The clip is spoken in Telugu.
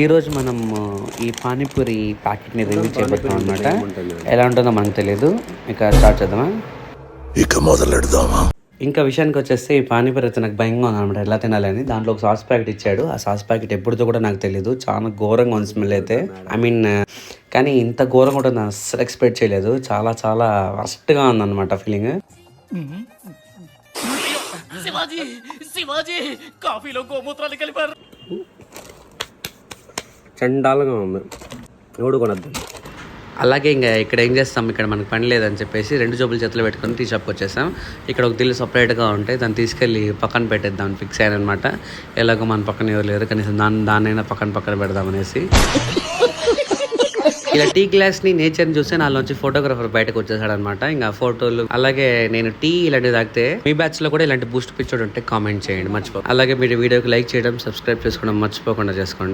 ఈరోజు మనం ఈ పానీపూరి ప్యాకెట్ని రివ్యూ చేయబోతున్నాం అనమాట. ఎలా ఉంటుందో మనకు తెలియదు. ఇక స్టార్ట్ చేద్దామా? ఇక మొదలెడదామా? ఇంకా విషయానికి వచ్చేస్తే ఈ పానీపూరి అయితే నాకు భయంగా ఉందన్నమాట, ఎలా తినాలని. దాంట్లో ఒక సాస్ ప్యాకెట్ ఇచ్చాడు. ఆ సాస్ ప్యాకెట్ ఎప్పుడుతో కూడా నాకు తెలియదు. చాలా ఘోరంగా ఉంది స్మెల్ అయితే. కానీ ఇంత ఘోరంగా ఉంటుంది అస్సలు ఎక్స్పెక్ట్ చేయలేదు. చాలా చాలా వర్స్ట్గా ఉందన్నమాట ఫీలింగ్. కాఫీలో గోమూత్రాలు కలిపారు. చండాలంగా ఉంది, ఎవడు కొనద్దు. అలాగే ఇంకా ఇక్కడ ఏం చేస్తాం, ఇక్కడ మనకు పని లేదని చెప్పేసి 2 జోబులు చేతులు పెట్టుకొని టీ షాప్కి వచ్చేసాం. ఇక్కడ ఒక దిల్లు సపరేట్గా ఉంటాయి, దాన్ని తీసుకెళ్ళి పక్కన పెట్టేద్దాం ఫిక్స్ అయ్యాను అనమాట. ఎలాగో మన పక్కన ఎవరు లేరు, కనీసం దాన్నైనా పక్కన పెడదామనేసి. ఇలా టీ గ్లాస్ని నేచర్ని చూస్తే నాలోంచి ఫోటోగ్రాఫర్ బయటకు వచ్చేసాడు అనమాట. ఇంకా ఫోటోలు, అలాగే నేను టీ ఇలాంటివి తాగితే మీ బ్యాచ్లో కూడా ఇలాంటి బూస్ట్ పిచ్చోడు ఉంటే కామెంట్ చేయండి మర్చిపో. అలాగే మీరు వీడియోకి లైక్ చేయడం, సబ్స్క్రైబ్ చేసుకోవడం మర్చిపోకుండా చేసుకోండి.